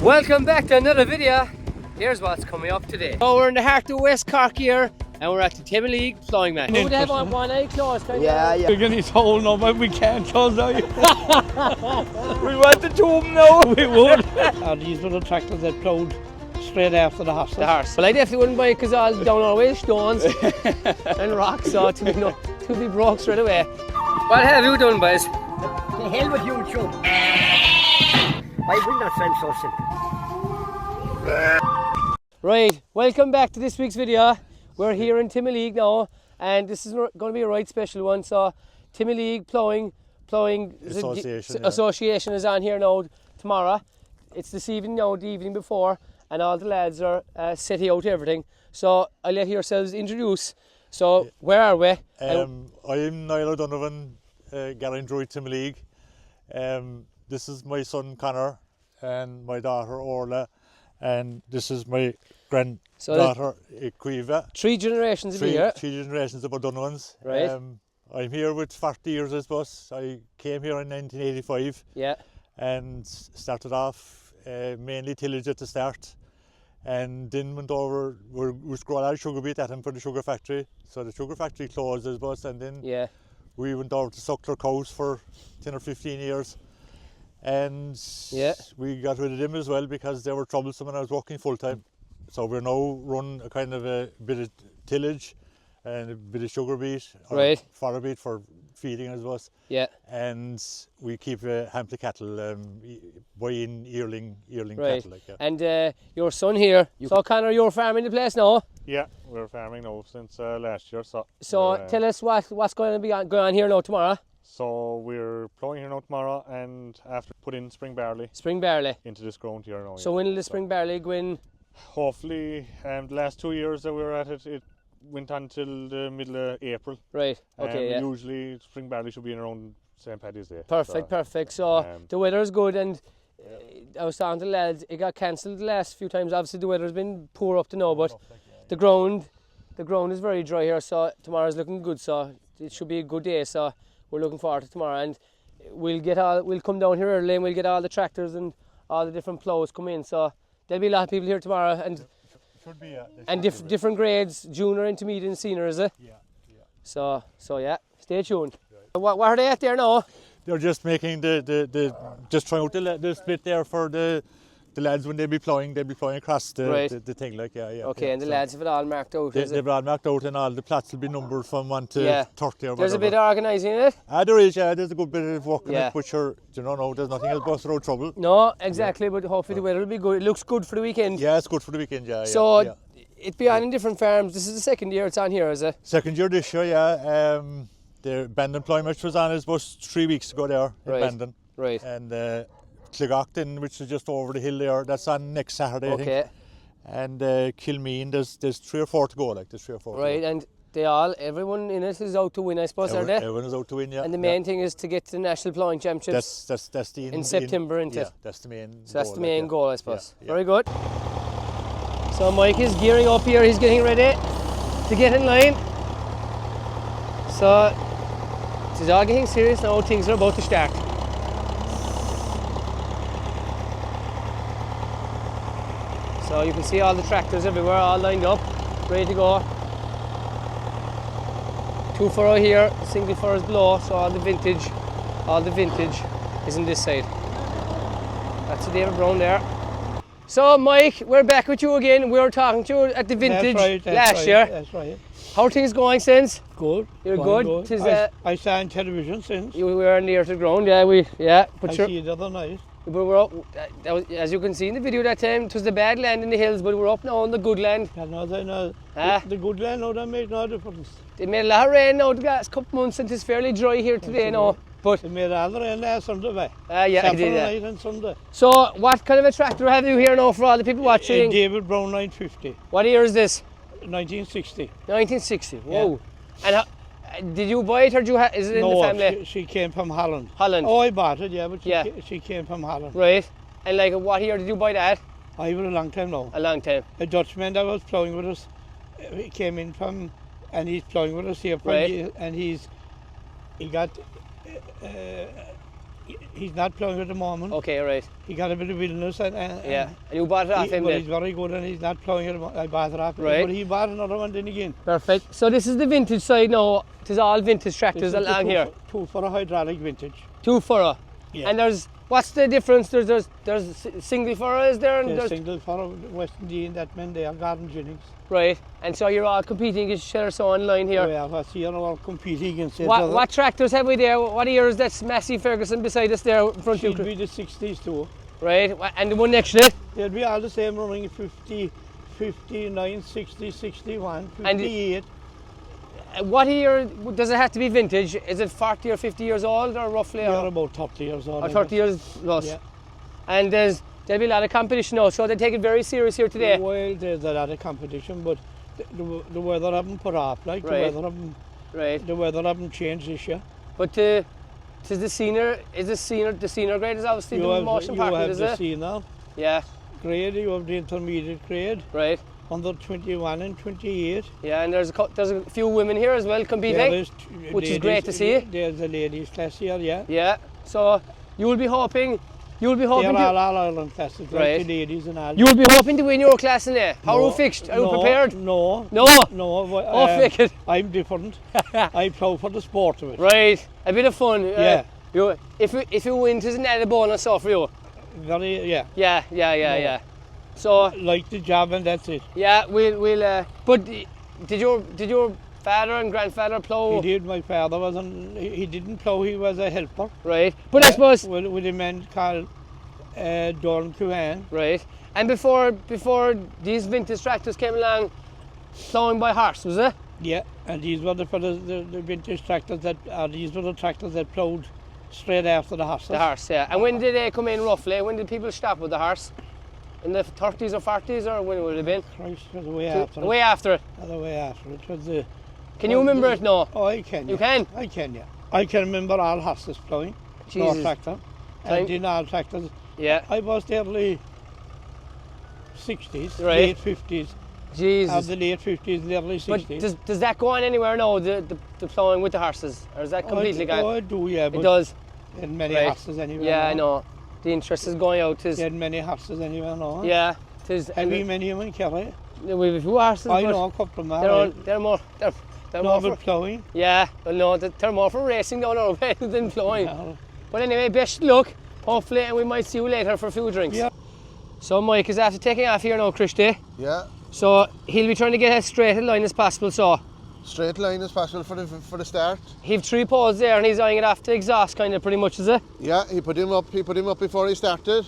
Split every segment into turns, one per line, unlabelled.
Welcome back to another video. Here's what's coming up today. So we're in the heart of West Cork here, and we're at the League plowing match. Would have one eye closed?
Yeah.
We're going to hold no, but we can't close now. We want the two of them now. We would. These were the tractors that ploughed straight after the horses.
Well, I definitely wouldn't buy it because all down our way stones and rocks, so to be broke straight away. What have you done, boys?
The hell with you, Joe. Why will not friend so simple?
Right, welcome back to this week's video. We're here in League now, and this is going to be a right special one. So League plowing association is on here now tomorrow. It's this evening now, the evening before, and all the lads are setting out everything. So I'll let yourselves introduce. So where are we?
I'm Niall O'Donovan, Gallindroy League. This is my son Connor and my daughter Orla, and this is my granddaughter Quiva.
Three generations of here.
Three generations of O'Donovans.
Right.
I'm here with 40 years, I suppose. I came here in 1985.
Yeah.
And started off mainly tillage at the start, and then went over. We was growing a lot of sugar beet at him for the sugar factory. So the sugar factory closed, I suppose, and then we went over to suckler cows for 10 or 15 years. And we got rid of them as well because they were troublesome when I was working full time. So we're now run a kind of a bit of tillage and a bit of sugar beet, or fodder beet for feeding, I suppose. Yeah. And we keep a hamlet of cattle, buying yearling cattle. Like,
And your son here, so Connor, you're farming the place now?
Yeah, we're farming now since last year. So
tell us what's going to be going on here now tomorrow.
So we're plowing here now tomorrow, and after put in spring barley.
Spring barley
into this ground here now.
So when will the spring barley go in?
Hopefully, the last 2 years that we were at it, it went on till the middle of April.
Right. Okay.
Usually spring barley should be in around St. Paddy's Day.
Perfect. So the weather is good, and I was talking to the lads. It got cancelled the last few times. Obviously the weather's been poor up to now, but the ground is very dry here. So tomorrow's looking good. So it should be a good day. So we're looking forward to tomorrow, and we'll come down here early, and we'll get all the tractors and all the different plows come in. So there'll be a lot of people here tomorrow, and
should be,
and different grades, junior, intermediate, and senior, is it?
Yeah.
So stay tuned. Right. What are they at there now?
They're just making just trying out the split there for the lads when they'll be plowing across the thing, like Okay,
and the lads have it all marked out.
They've all marked out, and all the plots will be numbered from 1 to 30 or whatever.
There's a bit of organising in it.
There is, there's a good bit of work in it, but sure, there's nothing else but road trouble.
No, exactly, but hopefully the weather will be good. It looks good for the weekend.
Yeah, it's good for the weekend,
So it'll be on in different farms. This is the second year it's on here, is it?
Second year this year, yeah. The Bandon plowing match was on, I suppose, 3 weeks ago there in Bandon.
Right.
And Clegocton, which is just over the hill there, that's on next Saturday, I think. And Kilmeen, there's 3 or 4 to go, there's 3 or 4
Right, and everyone in it is out to win, I suppose, are they?
Everyone is out to win, yeah.
And the main thing is to get to the National Plowing Championships.
That's the
in September, isn't it?
Yeah, that's the main goal.
So that's the main goal, I suppose.
Yeah.
Very good. So Mike is gearing up here, he's getting ready to get in line. So it's all getting serious now, things are about to start. So you can see all the tractors everywhere, all lined up, ready to go. 2 furrow here, single furrows below, so all the vintage is on this side. That's the David Brown there. So Mike, we're back with you again. We were talking to you at the vintage last year.
That's right.
How are things going since?
Good.
You're good?
I saw on television since.
You were near to the ground, but
I see it the other night.
But we're up, as you can see in the video that time, it was the bad land in the hills, but we're up now on the good land.
The good land now, that made no difference.
It made a lot of rain now the last couple months, and it's fairly dry here today now. But
it made all the rain last Sunday.
It did,
night and Sunday.
So what kind of a tractor have you here now for all the people watching?
David Brown 950.
What year is this?
1960.
1960, whoa. Yeah. And did you buy it, or is it in the family?
No, she came from Holland.
Holland?
Oh, I bought it, but she came from Holland.
Right. And what year did you buy that?
I was a long time now.
A long time.
A Dutchman that was plowing with us, he came in from, and he's plowing with us here.
Right.
And he got He's not ploughing at the moment.
Okay, right.
He got a bit of illness and
Yeah, and you bought it off him
but
then?
he's very good and he's not ploughing at the moment. I bought it off him.
Right.
But he bought another one then again.
Perfect. So this is the vintage side now. It is all vintage tractors
This is
along here.
Two for a hydraulic vintage.
2 furrow.
Yeah.
And what's the difference? There's single furrow, is there? And
There's
there's
single for a Western D and that men they are Garden Jennings.
right. And so you're all competing against each other so online here.
Yeah, I see you're all competing against each other.
What tractors have we there? What years? That's Massey Ferguson beside us there in front of
Should
you.
be the 60s too.
Right. And the one next to it?
They'll be all the same running 50, 59, 60, 61,
And
58.
What year does it have to be vintage? Is it 40 or 50 years old or roughly?
They're
Or,
about 30 years old.
or 30 years plus?
Yeah.
And there'll be a lot of competition now, so they take it very serious here today.
Well, there's a lot of competition, but the weather haven't put up. Like
Right.
the weather haven't changed this year.
But the senior grade is obviously the most important, is
You have the
it?
senior
Yeah,
grade, you have the intermediate grade,
right.
under 21 and 28.
Yeah, and there's a few women here as well competing.
There is
which is great to see.
There's a ladies class here, yeah.
Yeah. So you'll be hoping
They're
to,
all Ireland classes,
Right.
like the ladies and all.
you'll be hoping to win your class in there. How are you fixed? Are you prepared?
No.
No.
No.
Fake it.
I'm different. I plough for the sport of it.
Right. A bit of fun.
Yeah.
If you win, it's an added bonus off for you.
Very, yeah.
Yeah. So
Like the job and that's it.
yeah, we'll. But did your father and grandfather plough?
He did. My father wasn't. He didn't plough. He was a helper.
Right. But I suppose.
With a man called Don Cuan.
Right. And before these vintage tractors came along, ploughing by horse, was it?
Yeah. And these were the vintage tractors these were the tractors that ploughed straight after the horses.
The horse, yeah. And when did they come in roughly? When did people stop with the horse? In the 30s or 40s, or when would it have been?
Christ, it was the way after it.
Way after it.
The way after it was the.
Can you remember it now?
Oh, I can.
You
yeah.
can?
I can, yeah. I can remember all horses ploughing. No
Jesus.
tractor. And in all tractors.
Yeah.
I was the early 60s,
Right.
late 50s.
Jesus.
Of the late 50s, the early 60s.
But does that go on anywhere now, the ploughing with the horses? Or is that completely gone?
Oh, I do, yeah. But
It does?
in many
Right.
horses anyway.
Yeah, I know. The interest is going out.
He had many horses anyway, no.
Yeah. Tis,
Have you many of them in Kerry?
we have a few horses,
I
but
know a couple of them.
they're more
No,
for
but ploughing.
yeah, well no, they're more for racing down our way than ploughing.
Yeah.
But anyway, best of luck, hopefully, and we might see you later for a few drinks.
Yeah.
So Mike is after taking off here now, Christy.
Yeah,
So he'll be trying to get as straight a line as possible. So
straight line as possible for the start.
he've 3 poles there, and he's eyeing it off to exhaust, kind of pretty much, is it?
Yeah, he put him up before he started,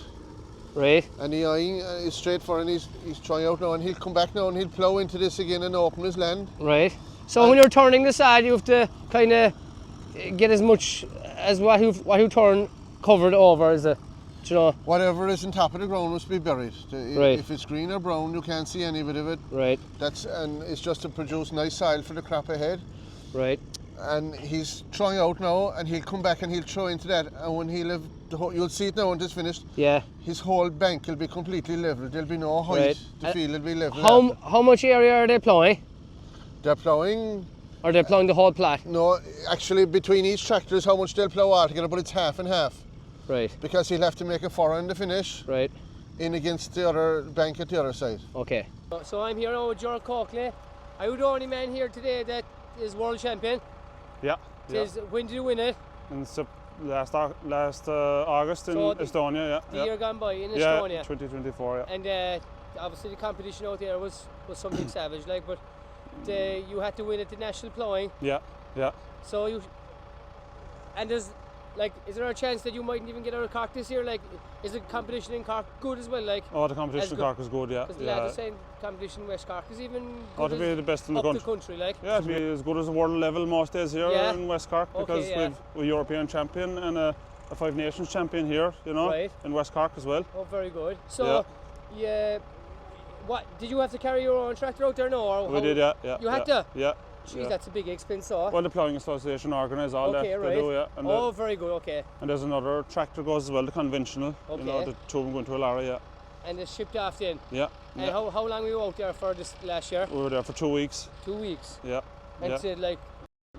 Right.
and he's straight for, and he's trying out now, and he'll come back now and he'll plough into this again and open his land.
Right. So when you're turning the side, you have to kind of get as much as what you turn covered over, is it? Do you know?
Whatever is on top of the ground must be buried.
Right.
If it's green or brown, you can't see any bit of it.
Right.
And it's just to produce nice soil for the crop ahead.
Right.
And he's trying out now, and he'll come back and he'll throw into that. And when you'll see it now when it's finished.
Yeah.
His whole bank will be completely level. There'll be no height.
Right.
The field will be level.
How much area are they ploughing?
They're ploughing.
Or they're ploughing the whole plot?
No, actually between each tractor is how much they'll plough altogether, but it's half and half.
Right.
Because he'll have to make a furrow in the finish.
Right.
In against the other bank at the other side.
Okay. So I'm here now with Gerald Coakley. Are you the only man here today that is world champion?
Yeah.
When did you win it?
In last August in Estonia, yeah.
The year gone by in
Yeah,
Estonia.
2024, yeah.
And obviously the competition out there was something savage, like, but you had to win at the national ploughing.
Yeah.
So is there a chance that you mightn't even get out of Cork this year? Like, is the competition in Cork good as well? Like,
Oh, the competition in Cork is good, yeah.
because the lads are saying competition in West Cork is even good
To be the best in the
up
country.
the country, like.
Yeah, to be as good as the world level most days here
Yeah.
in West Cork, because
Okay, yeah.
we've a European champion and a Five Nations champion here, you know,
Right.
in West Cork as well.
Oh, very good. So, yeah. What did you have to carry your own tractor out there? No, or
We did, yeah.
You had to?
Yeah.
Jeez,
yeah.
that's a big expense. So.
Well, the Ploughing Association organise all
Okay,
that.
right.
They do, yeah. And,
very good. Okay.
and there's another tractor goes as well, the conventional.
Okay.
You know, the two of them going to a lorry, yeah.
And it's shipped off then.
Yeah.
And
yeah.
how long were you out there for this last year?
We were there for 2 weeks.
2 weeks.
Yeah.
And
yeah.
said like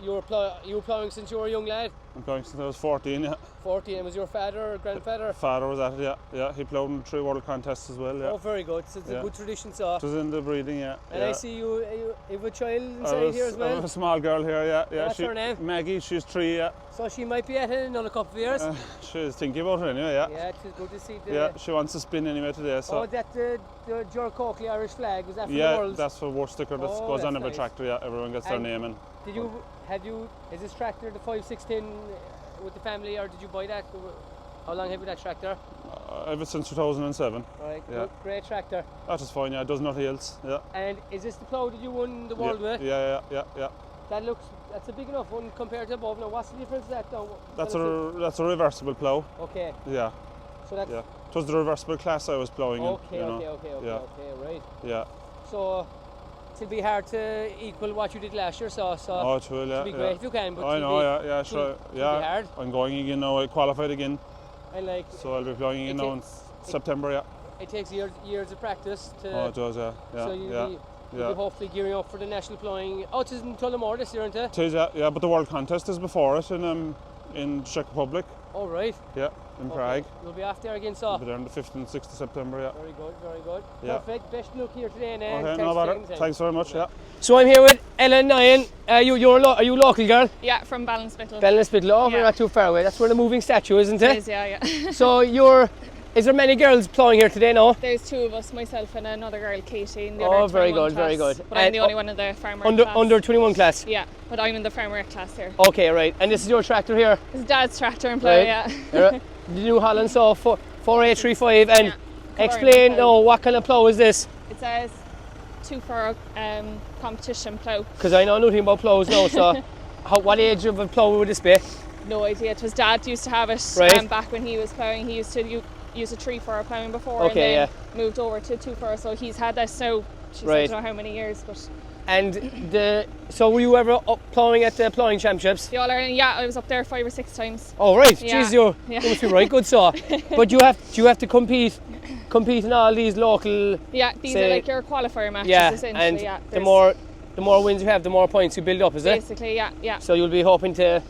you were ploughing since you were a young lad.
I'm ploughing since I was 14, yeah.
14, was your father or grandfather?
Father was at it, yeah. He ploughed in 3 world contests as well, yeah.
Oh, very good. So it's a good tradition, so.
It was in the breeding, yeah.
And I see you have a child inside here as well?
I have a small girl here, yeah.
What's her name?
Maggie, she's 3, yeah.
So she might be at it in another couple of years?
She's thinking about it anyway, yeah.
Yeah, it's good to see the...
Yeah, she wants to spin anyway today, so...
Oh, that the Jerk Oakley Irish flag, was that for the
Yeah,
Worlds?
that's for worst sticker that goes on every tractor, yeah. Everyone gets their name in.
Did you, is this tractor the 516 with the family, or did you buy that? How long have you that tractor?
Ever since 2007.
Right,
yeah.
Great tractor.
That is fine, yeah, it does nothing else, yeah.
And is this the plough that you won the world with?
Yeah.
That's a big enough one compared to above. Now, what's the difference of that now?
That's a reversible plough.
Okay.
Yeah.
So that's...
Yeah. It was the reversible class I was ploughing in.
Okay, right.
Yeah.
So it'll be hard to equal what you did last year, so
oh, it will, yeah.
It'll be great if you can, but
I know, sure.
It'll be hard.
I'm going again now, I qualified again.
And like...
So I'll be ploughing again now in September, yeah.
It takes years of practice to...
Oh, it does, yeah.
So you'll be hopefully gearing up for the national ploughing. Oh, it is in Tullamore this year, isn't it?
It is, yeah, but the World Contest is before it in Czech Republic.
Oh, right.
Yeah, in Prague.
You'll be off there again, so.
I'll be there on the 5th and 6th of September, yeah.
Very good.
Yeah.
Perfect. Best luck here today, and
okay, no bother. Thanks very much, yeah.
So I'm here with Ellen Nyan. Are you a local girl?
Yeah, from Ballinspittle.
Ballinspittle, oh, we're not too far away. That's where the moving statue is, isn't it?
It is, yeah.
So is there many girls ploughing here today now?
There's 2 of us, myself and another girl, Katie, in the
other
very
good,
class,
very good.
But I'm the only one in the farmer class.
Under 21 class?
Yeah, but I'm in the farmer class here.
Okay, right. And this is your tractor here?
It's Dad's tractor and plough, yeah.
The New Holland Saw 4835, and explain what kind of plough is this?
It says 2 for competition plough.
Because I know nothing about ploughs now, so what age of a plough would this be?
No idea. It was Dad used to have it back when he was ploughing. He used to use a 3 for ploughing before, and then moved over to 2 for. So he's had this now. I don't know how many years, but.
And so were you ever up ploughing at the ploughing championships?
The All Ireland, yeah, I was up there 5 or 6 times.
Oh right, yeah. Jeez, you must be right good, so. But you have to compete in all these local.
Yeah, these are like your qualifier matches essentially.
And the more wins you have, the more points you build up, is it?
Basically, yeah.
So you'll be hoping to.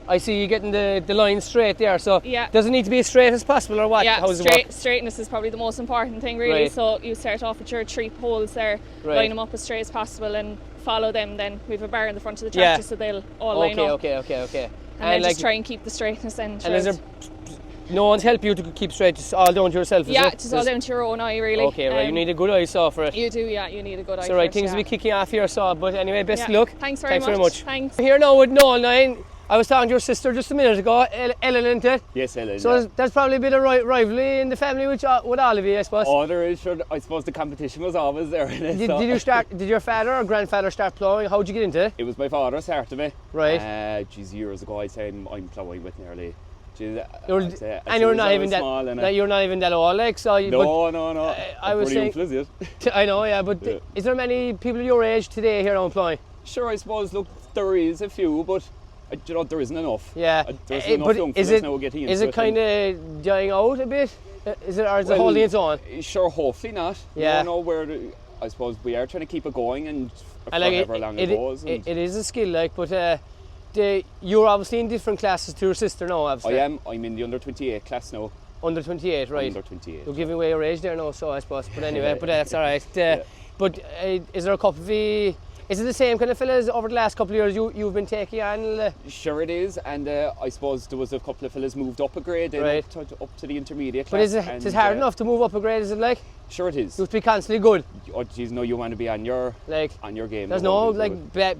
I see you getting the line straight there, so does it need to be as straight as possible, or what?
Yeah, straightness is probably the most important thing, really. Right. So you start off with your 3 poles there, line them up as straight as possible, and follow them. Then we have a bar in the front of the tractor, so they'll all line up.
Okay.
And then just try and keep the straightness in.
And is there no one's help you to keep straight? Just all down to yourself, is it?
Yeah, just all down to your own eye, really.
Okay, right. You need a good eye saw for it.
You do, yeah. You need a good eye.
So right, things will be kicking off here, so. But anyway, best of luck.
Thanks very much. Thanks.
Here now with Noel Nyan. I was talking to your sister just a minute ago, Ellen, isn't it?
Yes, Ellen.
So there's probably a bit of rivalry in the family with all of you, I suppose.
Oh, there is. Sure, I suppose the competition was always there.
Did your father or grandfather start ploughing? How did you get into it?
It was my father started me.
Right.
Years ago I said I'm ploughing with nearly.
You're not even that old, like so.
No.
I was saying. I know, yeah, but is there many people your age today here on ploughing?
Sure, I suppose. Look, there is a few, but. There isn't enough.
Yeah,
there isn't enough young fellas now getting into it.
Is it kind of dying out a bit? Or is it holding its own?
Sure, hopefully not.
Yeah.
I suppose we are trying to keep it going and however long it goes.
It is a skill, like, but you're obviously in different classes to your sister now, obviously.
I am. I'm in the under 28 class now.
Under 28, right?
Under 28.
You're giving away your age there now, so I suppose. But anyway, but that's all right. But is there a couple of Is it the same kind of fellas over the last couple of years you've been taking on?
Sure it is, and I suppose there was a couple of fellas moved up a grade, up to the intermediate class.
But is it hard enough to move up a grade, is it like?
Sure it is.
You have to be constantly good.
Oh geez, no, you want to be on your game.
There's no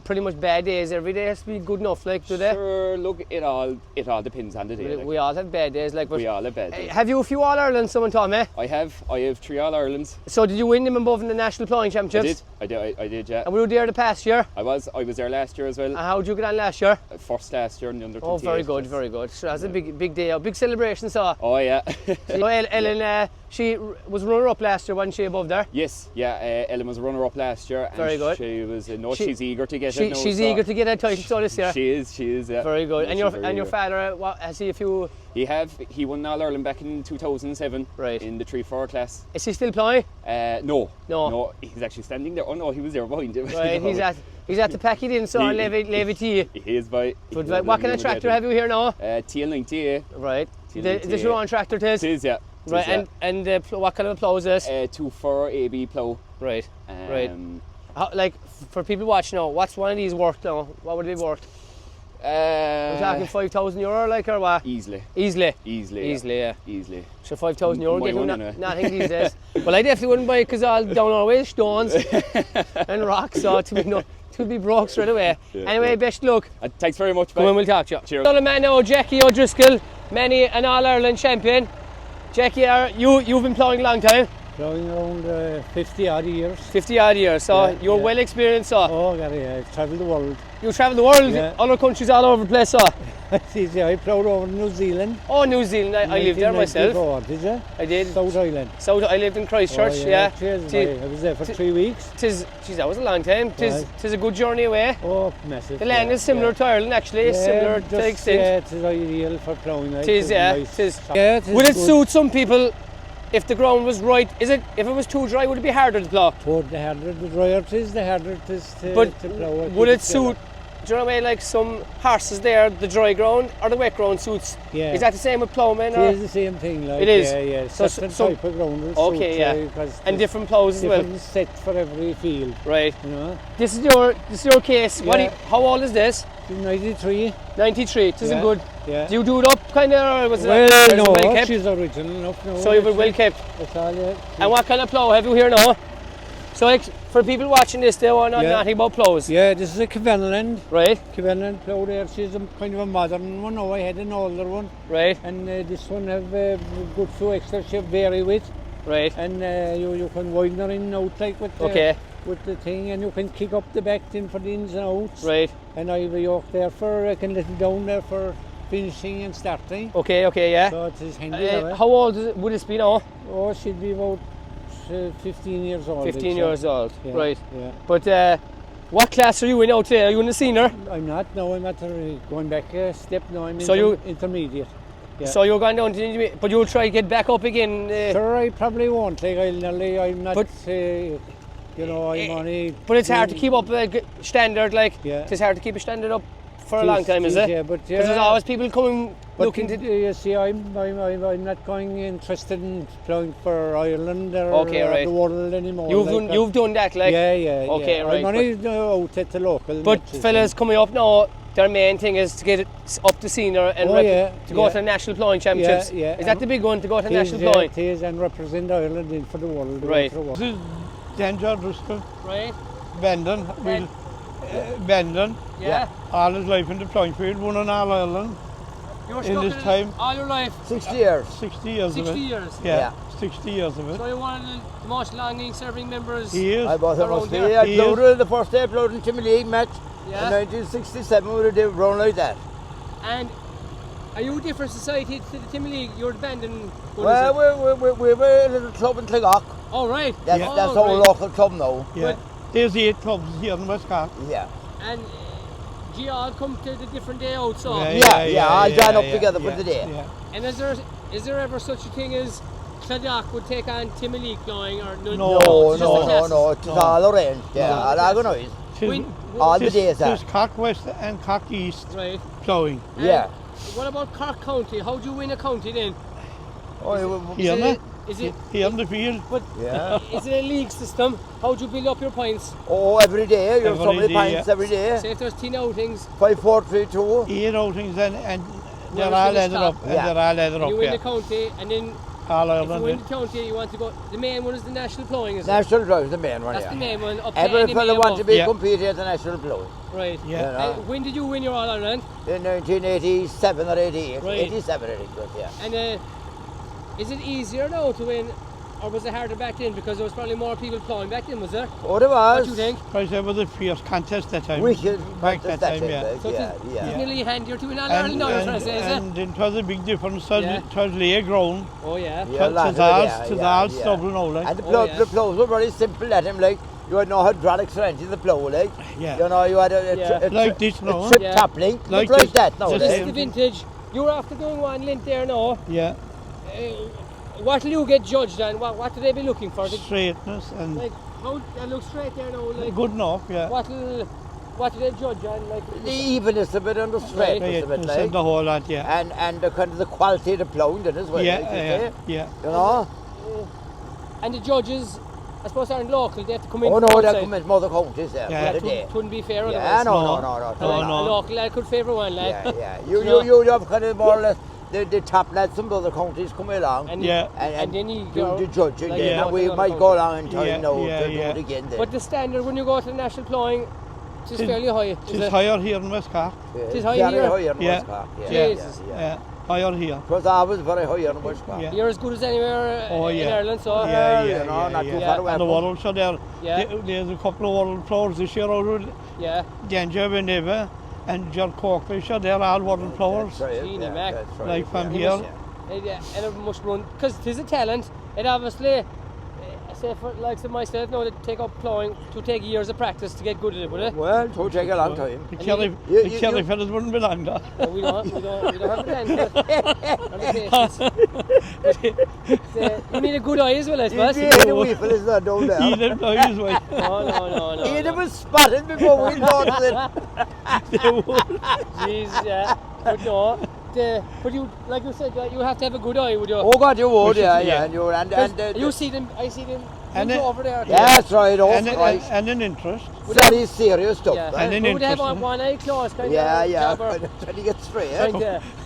pretty much bad days. Every day has to be good enough, like, do they?
Sure, look, it all depends on the day.
We all have bad days, like. But
we all have bad days.
Have you a few All-Irelands, someone told me?
I have 3 All-Irelands.
So did you win them above in the National Ploughing Championships?
I did, yeah.
And were you there the past year?
I was there last year as well.
And how did you get on last year?
First last year in the under 28.
Oh, very good, very good. So that's a big day, a big celebration, so.
Oh yeah.
So Ellen, she was runner-up last year, wasn't she, above there?
Yes, yeah. Ellen was runner-up last year.
Very good.
She was. She's eager to get it now.
She's eager to get a title so this year.
She is. Yeah.
Very good. And your father, has he a few?
He won All Ireland back in 2007.
Right.
In the 3-4 class.
Is he still ploughing?
No. He's actually standing there. Oh no, he was there behind him.
Right. He's at the pack it in, so leave it to you.
He is by.
But what kind of tractor have you here now?
TL90A.
Right. This your own tractor, it is?
It is, yeah.
Right, and what kind of a plough is this?
2.4 AB plough.
Right, right. Like, for people watching now, what's one of these worth now? What would they be worth? We're talking €5,000 like, or what?
Easily.
Easily, yeah.
Easily.
So €5,000 get nothing these days. Well, I definitely wouldn't buy it because all down our way stones and rocks, so to be broke straight away. Anyway, best luck.
Thanks very much.
Come on, we'll talk to you.
Cheers.
Another man now, Jackie O'Driscoll, many an All-Ireland champion. Jackie, you've been ploughing a long time?
Ploughing around 50 odd years.
50 odd years, so you're well experienced, so.
Oh, yeah, I've travelled the world.
You travel the world, other countries all over the place, so.
I ploughed over New Zealand.
Oh, New Zealand, I lived there myself.
Did you?
I did.
South Island.
I lived in Christchurch, yeah.
I was there for 3 weeks.
That was a long time. Tis a good journey away.
Oh, massive.
The land is similar to Ireland, actually, similar to extent.
Yeah, it is ideal for ploughing.
It is, yeah. Would it suit some people if the ground was right? If it was too dry, would it be harder to plough?
The harder the drier it is, the harder it is to plough.
Would it suit? Do you know what I mean? Like some horses there, the dry ground or the wet ground suits.
Yeah.
Is that the same with ploughmen?
It is the same thing. Like,
it is.
Yeah. Certain type of ground will
okay,
suit,
yeah. And different ploughs as well.
Different set for every field.
Right.
You know.
This is your case.
Yeah.
How old is this?
93.
93. It isn't good.
Yeah.
Do you do it up kind of, or was
well,
it?
No,
well kept?
She's original enough. No,
so you were well kept.
That's all. Yeah.
And what kind of plough have you here now? So like, for people watching this, they want to know nothing about ploughs.
Yeah, this is a Cavenland.
Right.
Cavenland plough there. She's kind of a modern one. Oh, I had an older one.
Right.
And this one have good few extra she vary with.
Right.
And you can widen her in and out like with the thing, and you can kick up the back in for the ins and outs.
Right.
And I have a yoke there I can let it down there for finishing and starting.
Okay, yeah.
So it is handy.
How old would this be now?
Oh, she'd be about 15 years old.
15 years old,
yeah,
right.
Yeah.
But what class are you in out today? Are you in the senior?
I'm not, no, I'm at going back a step now, I'm intermediate. Yeah.
So you're going down to the intermediate, but you'll try to get back up again?
Sure, I probably won't, like I'm not, you know, I'm only...
But it's hard to keep up a standard, like, it's hard to keep a standard up for a long time, is it?
Yeah, but
because there's always people coming looking to...
You see, I'm not going interested in ploughing for Ireland or the world anymore.
You've done that, like...
Yeah.
Okay, right.
I'm only out at the local.
But fellas coming up now, their main thing is to get it up to senior and to go to the national ploughing championships.
Yeah.
Is that the big one, to go to national ploughing?
It is, and represent Ireland in for the world.
Right.
This is Danger Driscoll.
Right.
Bendon. Bendon.
Yeah.
All his life in the ploughing field, won an All Ireland. In this time.
All your life?
60 years.
60 years
60
of it.
years?
Yeah. 60 years of it.
So you're one of the most longing serving members.
He is.
I ploughed the first day I ploughed in Timmy League match in 1967 with a run like that.
And are you a different society to the Timmy League? You're the Bandon.
Well, we were a little club in Clegok.
Oh, right.
That's our local club now.
Yeah. There's 8 clubs here in West Cork.
Yeah.
And do you all come to the different day out? So?
Yeah, all join up together for the day.
Yeah.
And is there ever such a thing as Clegok would take on Timmy League ploughing? Or
no, it's all arranged. Yeah, all organised. All the days
There's Cork West and Cork East ploughing.
Yeah.
What about Cork County? How do you win a county then? Is it
here on the field?
But is it a league system? How do you build up your points?
Oh, every day. You have so many points every day.
Say if there's 10 outings.
5, 4, 3, 2.
8 outings and they're all added up. And they're all added up.
You win the county and then
all
if you win the county, you want to go. The main one is the national ploughing, is it?
National ploughing is the main one.
That's the main one.
Every fellow wants to be competing at the national ploughing.
Right.
Yeah.
When did you win your All Ireland?
In 1987 or 88.
Right.
87, I think. Yeah.
And is it easier now to win, or was it harder back then? Because there was probably more people ploughing back then, was there?
Oh, there was.
What do you think?
Because there was a fierce contest that time.
Wicked
back that time,
So it's nearly handier to win All Ireland now, you're trying to say, is it?
And it was a big difference. It was lay ground.
Oh, yeah.
To all stubble now, like.
And the ploughs were very simple at him, like. You had no hydraulics or anything, the plough, like.
Yeah.
You know, you had a
like this now.
trip top link, like that now.
So this is the vintage. You're after doing one lint there now.
Yeah.
What will you get judged on? What do they be looking for?
Straightness and...
Like, how that looks straight there now, like...
Good enough, yeah.
What'll what do they judge on? Like
the evenness of it and the straightness of it, like.
The whole lot, yeah.
And the kind of the quality of the ploughing then as well.
Yeah,
like
yeah.
You know?
And the judges, I suppose, aren't local. They have to come in.
Oh no,
from
they
outside.
come in from other counties there.
Yeah.
It wouldn't be fair
Yeah,
otherwise.
no.
A local lad could favour one lad.
Yeah. You have kind of more or less the top lads from the other counties come along.
And then you
do
go
the judging
like,
then, and we might go along in time now to do it
Yeah.
again then.
But the standard when you go to the national plowing is fairly high.
It's higher here in West Cork.
It is high
very
here?
higher in
Yeah.
West Cork.
Jesus.
Yeah, higher here.
It was always very higher in West Cork.
Yeah.
You're as good as anywhere in Ireland, so
You know, not too far away
And the
from.
world, so there's a couple of world plovers this year out of Danger Beneva and John Coakley, so they're all world plovers.
That's right,
Genie
yeah,
Mac.
that's right,
Like from
yeah.
here.
And it must run because it is a talent. It obviously, say for like myself, now that take up plowing to take years of practice to get good at it, would it?
Well, it will take a long time.
The Kelly fellas wouldn't belong there.
We don't have the patience. You need a good eye as well, I suppose.
The wee fella's not down there.
He didn't know his way.
No.
He'd have been spotted before we thought it.
Jeez, yeah. But no. But you, like you said, you have to have a good eye, would you?
Oh God, you would, yeah. And
you see them, I see them
and
over there.
Yeah, that's right,
and an interest.
Very serious stuff.
Yeah.
And an
would they have
interest.
one eye closed, kind
Yeah.
of?
Trying to get straight.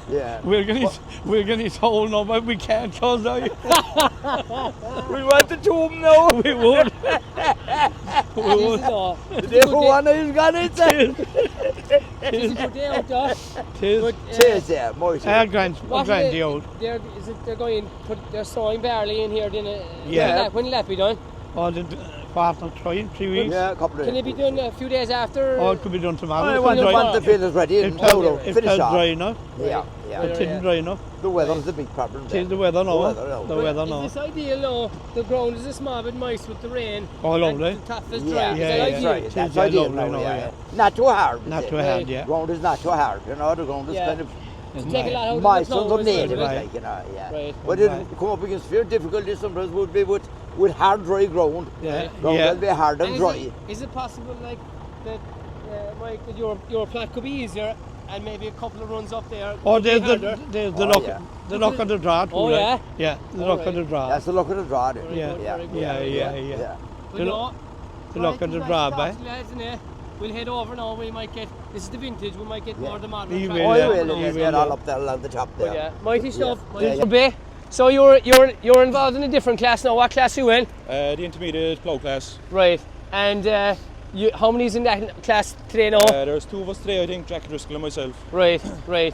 Yeah.
We're gonna hold no, but we can't close out.
We want the tomb now.
We would.
The day for one he's got it.
It's a good day out there.
Cheers, yeah, moist.
Grand old.
They're going they're sowing barley in here, then when will that be done?
Oh, the partner trying 3 weeks.
Yeah, a couple of days.
Can it be done a few days after?
Oh, it could be done tomorrow.
I want the field is ready and
If it's dry enough.
Yeah.
It isn't dry enough.
The weather's the big problem.
It is the weather now. The weather
now. Is this ideal now? The ground is a small bit moist with the rain.
Oh, lovely.
The top is dry.
That's ideal now, Not too hard.
Not too hard, yeah.
Ground is not too hard, you know, the ground is kind of
take a lot out
moist
of the
underneath it,
right.
like, you know,
Right.
But it come up against fair difficulties sometimes would be with hard, dry ground. Ground will be hard and dry.
Is it possible, like, that, Mike, that your plot could be easier and maybe a couple of runs up there?
Oh, there's the lock of the draw.
Oh, yeah?
Yeah, the lock of the draw.
That's the look of the draw.
Yeah.
The
lock of the draw, by.
We'll head over now. We might get. This is the vintage. We might get more of the modern.
You will get all up there along the top there.
Yeah, mighty stuff. So you're involved in a different class now. What class are you in?
The intermediate plough class.
Right. And how many's in that class today now?
There's two of us today, I think, Jack Driscoll and myself.
Right.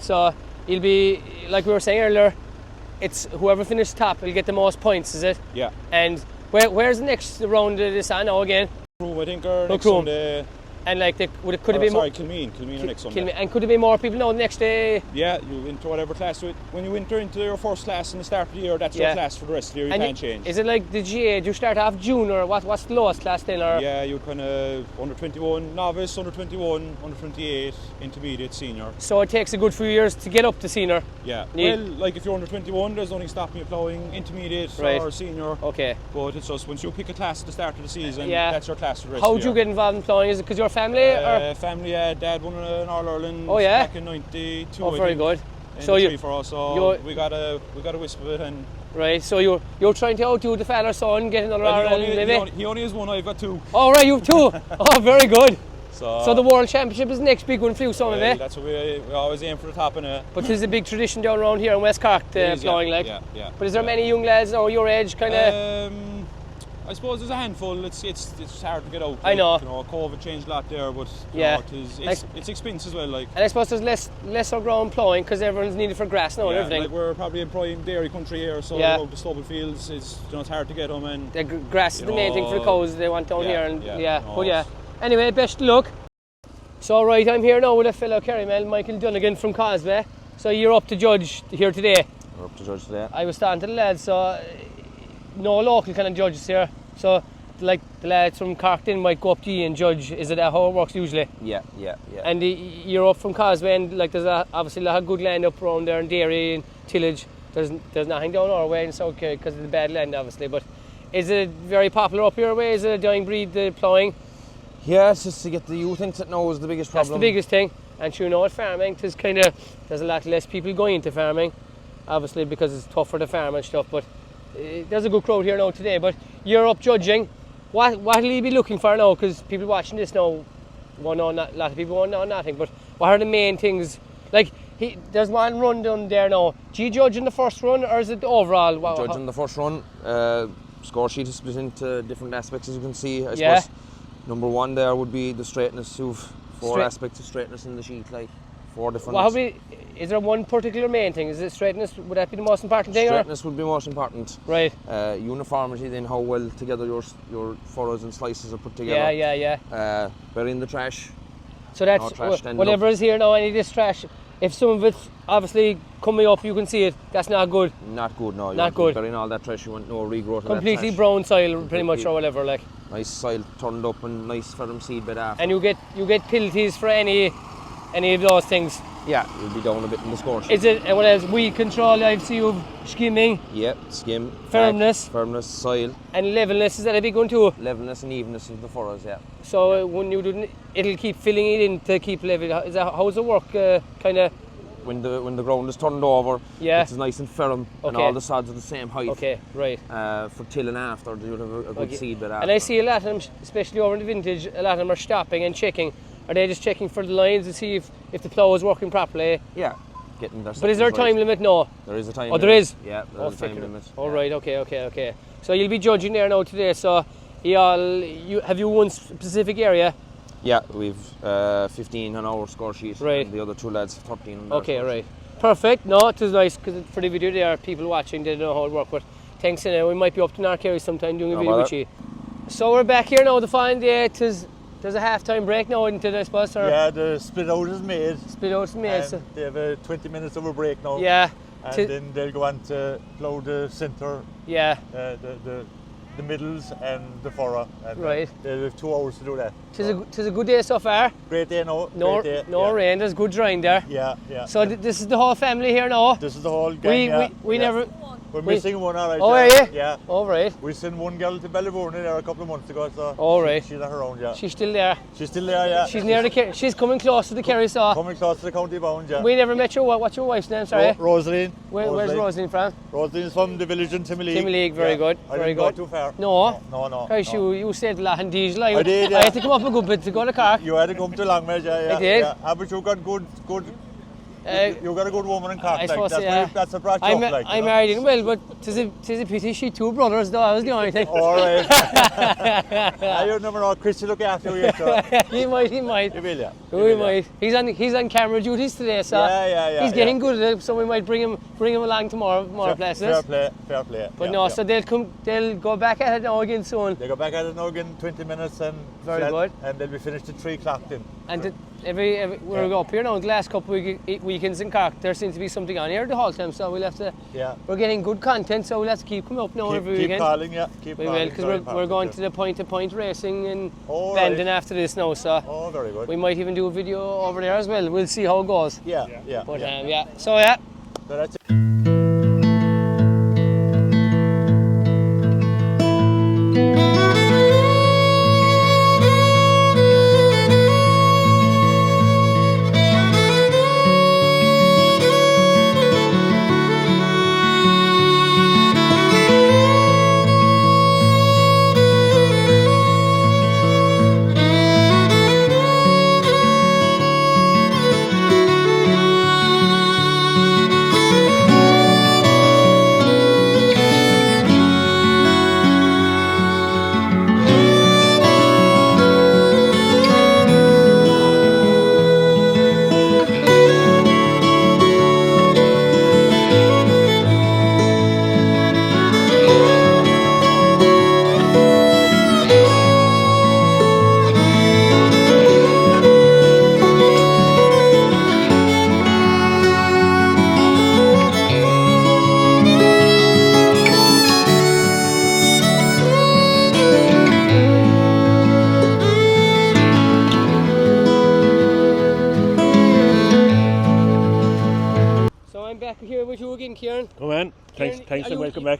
So it'll be like we were saying earlier. It's whoever finishes top will get the most points, is it?
Yeah.
And where's the next round of this on now again?
I think or next Sunday.
And like, could it be more?
Sorry, Kilmeen next Sunday.
And could it be more people now the next day?
Yeah, you enter whatever class. When you enter into your first class in the start of the year, that's your class for the rest of the year. You can't change.
Is it like the GA? Do you start off June or what's the lowest class then? Or?
Yeah, you kind of under 21 novice, under 21, under 28, intermediate, senior.
So it takes a good few years to get up to senior.
Yeah. Well, like if you're under 21, there's nothing stopping you plowing intermediate or senior.
Okay.
But it's just once you pick a class at the start of the season, that's your class for the rest
How
of the year.
How do you get involved in plowing? Is it because you're family or?
Family, Dad won an All-Ireland back in '92.
Oh, very good.
So you for us, so we got a wisp of it, and
right. So you're trying to outdo the father son, get another All-Ireland, maybe.
He only has one. I've got two.
Oh right, you've two. Oh, very good.
So
the World Championship is the next big one for you, son of it.
That's what we always aim for the top in it.
But there's a big tradition down around here in West Cork, plowing like.
Yeah.
But is there many young lads or your age, kind of?
I suppose there's a handful. It's hard to get out.
I know.
You know, COVID changed a lot there, but it's expensive as well. Like.
And I suppose there's lesser ground plowing because everyone's needed for grass now and everything.
Like we're probably in prime dairy country here, so the stubble fields it's hard to get them. And
the grass is the main thing for the cows they want down here, and Anyway, best of luck. So right, I'm here now with a fellow Kerrymel, Michael Dunnigan from Causeway. So you're up to judge here today.
We're up to judge today.
I was talking to the lads, so no local kind of judges here. So, like the lads from Cork then might go up to you and judge. Is it that how it works usually?
Yeah.
And you're up from Causeway, and like there's obviously a lot of good land up around there in Derry and Tillage. There's nothing down our way in South Kerry because of the bad land, obviously. But is it very popular up your way? Is it a dying breed, the ploughing?
Yeah, it's just to get the youth into it now is the biggest problem.
That's the biggest thing. And you know, at farming, there's a lot less people going into farming, obviously because it's tough for the farm and stuff. But there's a good crowd here now today. But you're up judging. What will you be looking for now? Because people watching this now won't know, a lot of people won't know nothing. But what are the main things? Like, there's one run down there now. Do you judge in the first run, or is it overall?
Judge in the first run. Score sheet is split into different aspects, as you can see. I suppose number one there would be the straightness. You've 4 aspects of straightness in the sheet, like 4 different.
Is there one particular main thing? Is it straightness? Would that be the most important thing?
Straightness would be most important.
Right.
Uniformity, then how well together your furrows and slices are put together.
Yeah.
Burying the trash.
So that's whatever is here now. Any of this trash. If some of it's obviously coming up, you can see it. That's not good.
Not good, no.
Not good.
Burying all that trash, you want no regrowth.
Completely brown soil, pretty much, or whatever, like.
Nice soil turned up and nice firm seed bed after.
And you get penalties for any of those things.
Yeah, you'll be down a bit in the score sheet.
Is it, and what else? Weed control, I see you skimming.
Yep, skim.
Firmness.
Soil.
And levelness, is that a big one too?
Levelness and evenness of the furrows, yeah.
So when you do, it'll keep filling it in to keep level. How does it work? Kind of.
When the ground is turned over, it's nice and firm, and all the sods are the same height.
Okay, right.
For tilling after, you'll have a good seed bed after.
And I see a lot of them, especially over in the vintage, a lot of them are stopping and checking. Are they just checking for the lines to see if the plough is working properly?
Yeah, getting their.
But is there a time limit? No.
There is a time.
Oh, there is.
Yeah, there's a time limit.
All right. Okay. So you'll be judging there now today. So, have you one specific area?
Yeah, we've 15 on our score sheet.
Right.
And the other 2 lads 13 on
their score sheet. Perfect. No, it was nice because for the video there are people watching. They don't know how it works. But thanks anyway. We might be up to Narkerry sometime doing a video with you. So we're back here now. The final day. There's a half-time break now into it, I suppose. Or?
Yeah, the split out is made.
So
they have 20 minutes of a break now.
Yeah.
And then they'll go on to plough the centre.
Yeah.
The middles and the furrow. And
right.
They'll have 2 hours to do that.
Tis a good day so far.
Great day now.
No rain. There's good drying there.
Yeah.
So this is the whole family here now.
This is the whole gang.
We never.
We're missing one, all right.
Oh, are you?
Yeah.
All right.
We sent one girl to Ballybourne there a couple of months ago, so
all right.
she's not around, yeah.
She's still there.
She's still there, yeah.
She's near the. She's coming close to the Kerry, so.
Coming close to the county bound, yeah.
We never met you. What's your wife's name? Sorry.
Rosaline.
Where's Rosaline from?
Rosaline's from the village in Timaleague.
Timaleague, very good.
I didn't go too far.
No.
Gosh,
you said a lot in diesel.
I did, yeah.
I had to come up a good bit to go to Cork.
You had to come to Longmedge, yeah.
I did.
Yeah. But you got good. You got a good woman in Cork.
I suppose, yeah.
That's a brought you up, like.
I married in well, but tis a pity she 2 brothers though. That was the only thing.
All right. I don't know. Chris, you look after you. So.
He might. He will,
yeah.
He might. He's on camera duties today, so he's getting good at it. So we might bring him along tomorrow, more places.
Fair play.
But so they'll go back at it now again soon.
They go back at it now again, 20 minutes and
very good.
And they'll be finished at 3 o'clock then.
And we're up here now. The last couple of weekends in Cork, there seems to be something on here the whole time. So we'll have to.
Yeah.
We're getting good content, so we'll have to keep coming up now every weekend.
Keep calling, yeah.
We will, because we're going to the point-to-point racing in Bandon after this now. So.
Oh, very good.
We might even do a video over there as well. We'll see how it goes.
Yeah.
But
So that's it.
back here with you again, Kieran.
Come on. Thanks and welcome back.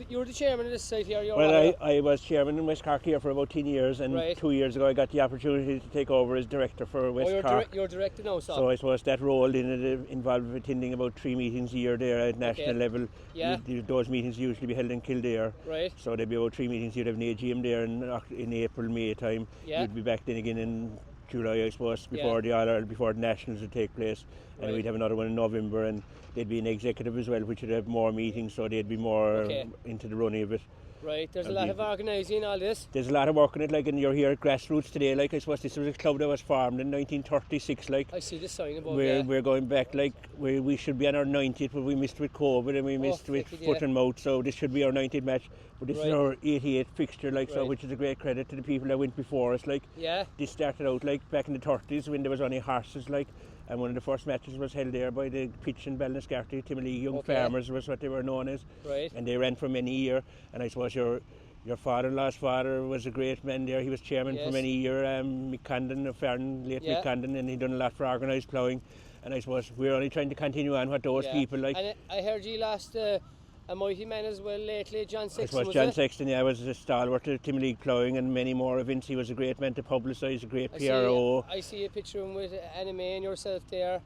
You're the chairman of this site here.
Well, I was chairman in West Cork here for about 10 years, and 2 years ago I got the opportunity to take over as director for West Cork.
You're director now,
so I suppose that role involved attending about 3 meetings a year there at national level.
Yeah.
Those meetings usually be held in Kildare.
Right.
So there'd be about 3 meetings. You'd have an AGM there in April, May time.
Yeah.
You'd be back then again in July, I suppose, before the Nationals would take place, and we'd have another one in November, and there'd be an executive as well, which would have more meetings, so they'd be more into the running of it.
Right, there's a lot of organising all this.
There's a lot of work on it, like, and you're here at grassroots today, like, I suppose this was a club that was formed in 1936, like.
I see the sign above
we're going back, like, we should be on our 90th, but we missed with COVID and we missed with foot and mouth, so this should be our 90th match. But this is our 88th fixture, like, so, which is a great credit to the people that went before us, like.
Yeah.
This started out, like, back in the 30s when there was only horses, like, and one of the first matches was held there by the pitch in Ballinascarty, Timothy Young Farmers was what they were known as.
Right.
And they ran for many years, and I suppose your father-in-law's father was a great man there. He was chairman for many years, Mick Condon, Mick Condon, and he done a lot for organised ploughing. And I suppose we're only trying to continue on what those people like.
And I heard you lost a mighty man as well lately, John Sexton.
I suppose John Sexton, was a stalwart of Tim League ploughing and many more events. He was a great man to publicise, a great PRO.
I see a picture of him with Anna May and yourself there.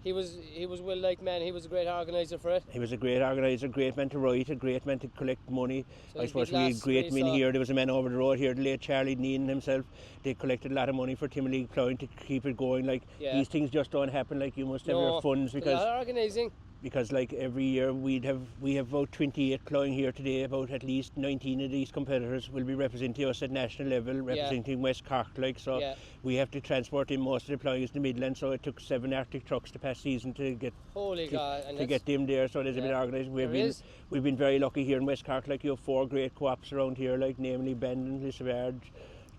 He was well liked man. He was a great organiser for it.
He was a great organiser, great man to write, a great man to collect money. So I suppose we had great men here. There was a man over the road here, the late Charlie Neen himself. They collected a lot of money for Tim League ploughing to keep it going. Like these things just don't happen. Like you must have your funds because.
A lot of organising.
Because like every year we have about 28 ploughing here today. About at least 19 of these competitors will be representing us at national level, representing West Cork. Like so, we have to transport in most of the ploughing is the Midlands. So it took 7 Arctic trucks the past season to get to get them there. So there's a bit organised. We've been very lucky here in West Cork. Like you have 4 great co-ops around here, like namely Bandon, Lissabard,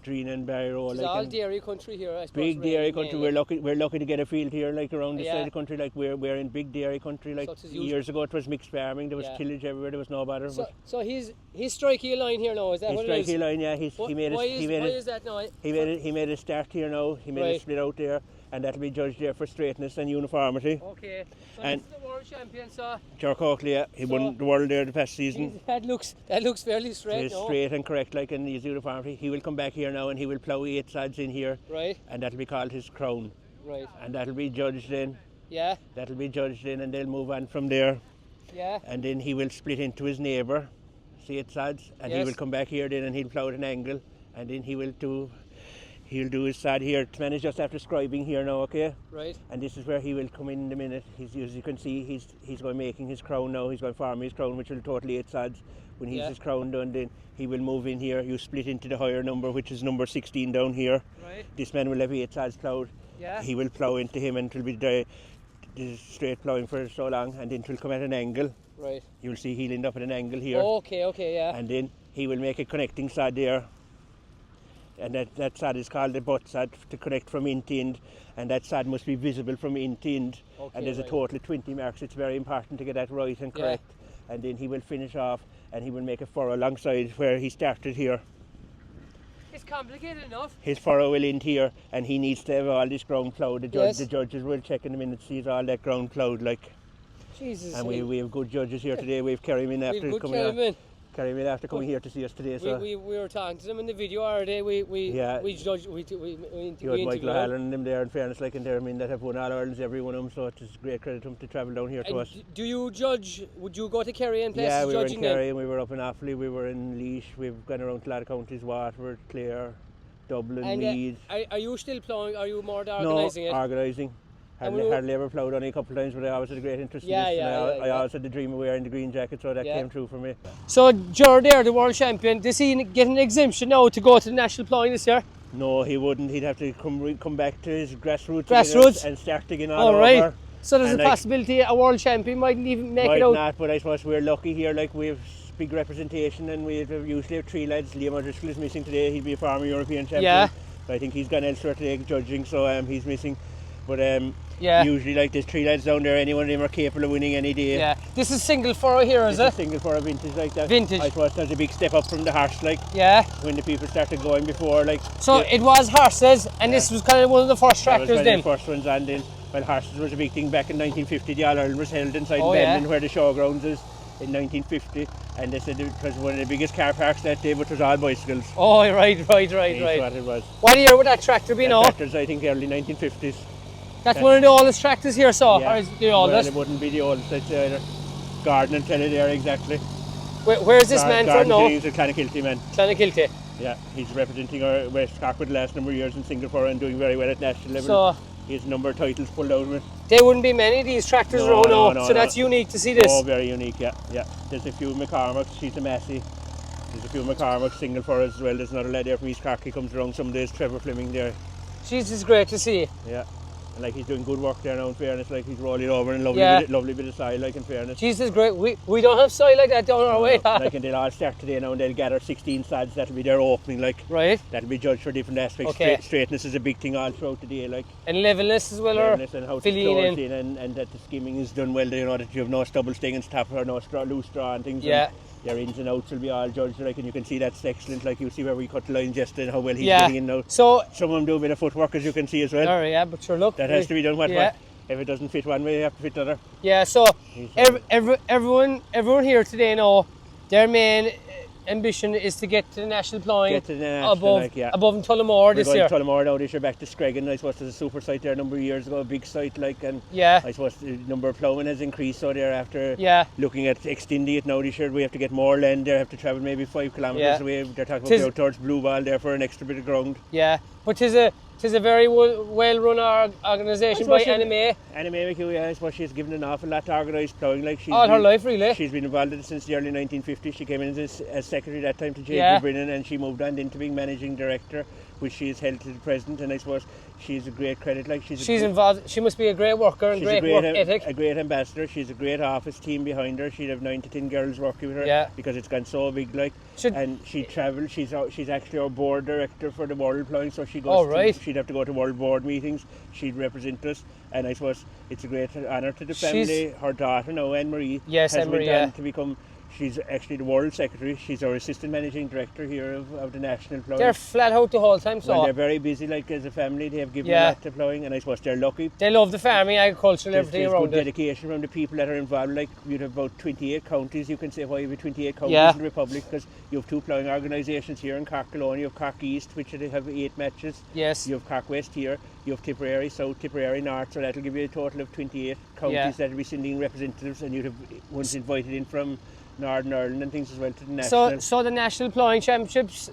Drina and Barrow.
It's all dairy country here, I suppose.
Big dairy country. We're lucky to get a field here, like around this side of the country. Like we're in big dairy country. Like years ago, it was mixed farming. There was tillage everywhere. There was no bother.
So he's striking a line here now. Is that what it is?
He's striking a line. Yeah.
Why is that now?
He made a start here now. He made a split out there, and that'll be judged there for straightness and uniformity.
Okay. So and this is the world champion. So.
Ger Coakley, he won the world there the past season.
That looks fairly straight.
It's straight and correct, like in his uniformity. He will come back here now and he will plough 8 sods in here.
Right.
And that'll be called his crown.
Right.
And that'll be judged then.
Yeah.
That'll be judged then, and they'll move on from there.
Yeah.
And then he will split into his neighbour, 8 sods, and he will come back here then and he'll plough at an angle, and then he'll do his sod here. The man is just after scribing here now, okay?
Right.
And this is where he will come in a minute. As you can see, he's going making his crown now. He's going forming his crown, which will total 8 sods. When he's his crown done, then he will move in here. You split into the higher number, which is number 16 down here.
Right.
This man will have 8 sods ploughed.
Yeah.
He will plough into him, and it will be the straight ploughing for so long, and then it will come at an angle.
Right.
You'll see he'll end up at an angle here.
Okay, yeah.
And then he will make a connecting sod there. And that sod is called the butt sod to connect from end to end, and that sod must be visible from end to end.
Okay,
and there's a total of 20 marks. It's very important to get that right and correct. And then he will finish off, and he will make a furrow alongside where he started here.
It's complicated enough.
His furrow will end here, and he needs to have all this ground ploughed. The judges will check in a minute, see all that ground ploughed, like.
Jesus.
And we have good judges here today. We've Kerry in after coming. Kerry in after coming here to see us today. So
we were talking to them in the video already. We judged. We
you had Michael O'Halloran and them there. In fairness, like in there, that have won all Irelands, every one of them. So it's a great credit to them to travel down here to us.
Do you judge? Would you go to Kerry and places
judging? Yeah, we were in Kerry
them?
And we were up in Offaly. We were in Laois. We've gone around to a lot of counties: Waterford, Clare, Dublin, Meath.
Are you still ploughing? Are you more organising it?
No, organising. Hardly ever ploughed only a couple of times, but I always had a great interest in this. I always had the dream of wearing the green jacket, so that came true for me.
So, Ger there, the world champion, does he get an exemption now to go to the national ploughing this year?
No, he wouldn't. He'd have to come back to his grassroots and start again all over.
Right. So there's a possibility a world champion mightn't even make it out?
Might not, but I suppose we're lucky here. Like we have big representation, and we usually have 3 lads. Liam O'Driscoll is missing today. He'd be a former European champion.
Yeah.
But I think he's gone elsewhere today judging, so he's missing. But
Yeah.
Usually, like, there's 3 lads down there, any one of them are capable of winning any day.
Yeah. This is single furrow here, is it?
Single furrow vintage like that.
Vintage.
I suppose there's a big step up from the horse, like.
Yeah.
When the people started going before, like.
So it was horses, and this was kind of one of the first tractors then?
The first ones, and then Well, horses was a big thing back in 1950. The All-Ireland was held inside Bellin, where the showgrounds is, in 1950. And they said it was one of the biggest car parks that day, but it was all bicycles.
Oh, right.
That's what it was.
What year would that tractor be now?
Tractors, I think, early 1950s.
That's one of the oldest tractors here, so?
Yeah.
Or is it the oldest?
Well, it wouldn't be the oldest, I'd say either. Gordon will tell you there exactly.
Where's this man from now?
He's a Clonakilty man.
Clonakilty.
Yeah, he's representing our West Cork for the last number of years in Singapore and doing very well at national level.
So
he has a number of titles pulled out of it.
There wouldn't be many of these tractors around now, so that's unique to see this.
Oh, very unique, yeah. There's a few McCormacks, she's a Massey. There's a few McCormacks single for us as well. There's another lad there from East Cork, he comes around some days, Trevor Fleming there.
Jeez, it's great to see.
Yeah. And like he's doing good work there now, in fairness, like he's rolling over and lovely bit of soil, like, in fairness.
Jesus, great. We don't have soil like that down our way.
Like, and they'll all start today now, and they'll gather 16 sods. That'll be their opening, like.
Right.
That'll be judged for different aspects.
Okay.
Straightness is a big thing all throughout the day, like.
And levelness as well,
levelness and how to
filling
in, and that the skimming is done well. You know that you have no stubble stinging top or no loose straw and things.
Yeah.
And your ins and outs will be all judged, like, and you can see that's excellent. Like, you see where we cut the lines yesterday and how well he's getting in now.
So
some of them do a bit of footwork, as you can see as well.
Oh yeah, but sure, look.
That has to be done. What? If it doesn't fit one way, you have to fit the other.
Yeah. So everyone here today know their main ambition is to get to the national plowing above in Tullamore this year.
Tullamore now this year, back to Screggan. I suppose there's a super site there a number of years ago, a big site, like, and I suppose the number of ploughing has increased, so they're after looking at extending it now this year. We have to get more land there, have to travel maybe 5 kilometres away. They're talking about towards Blue Ball there for an extra bit of ground.
Yeah, but tis a very well-run organisation by Anime.
I suppose she's given an awful lot to organise ploughing. Like,
all her life, really.
She's been involved in it since the early 1950s. She came in as secretary that time to J.G. Brennan, and she moved on into being managing director, which she has held to the present. And I suppose she's a great credit. Like, she's
involved. She must be a great worker and great work ethic.
A great ambassador. She's a great office team behind her. She'd have 9 to 10 girls working with her because it's gone so big. Like, and she travels. She's actually our board director for the World Ploughing, so she goes. She'd have to go to World Board meetings. She'd represent us, and I suppose it's a great honour to the family. Her daughter now, Anne-Marie, has went on to become. She's actually the World Secretary. She's our Assistant Managing Director here of the National Ploughing.
They're flat out the whole time, so.
Well, they're very busy, like, as a family. They have given a lot to ploughing, and I suppose they're lucky.
They love the farming, agriculture, and everything around it.
There's good dedication from the people that are involved. Like, you'd have about 28 counties. You can say why you have 28 counties in the Republic, because you have 2 ploughing organisations here in Cork alone. You have Cork East, which they have 8 matches.
Yes.
You have Cork West here. You have Tipperary South, Tipperary North, so that'll give you a total of 28 counties that'll be sending representatives, and you'd have ones invited in from Northern Ireland and things as well to the national.
So the National Ploughing Championships,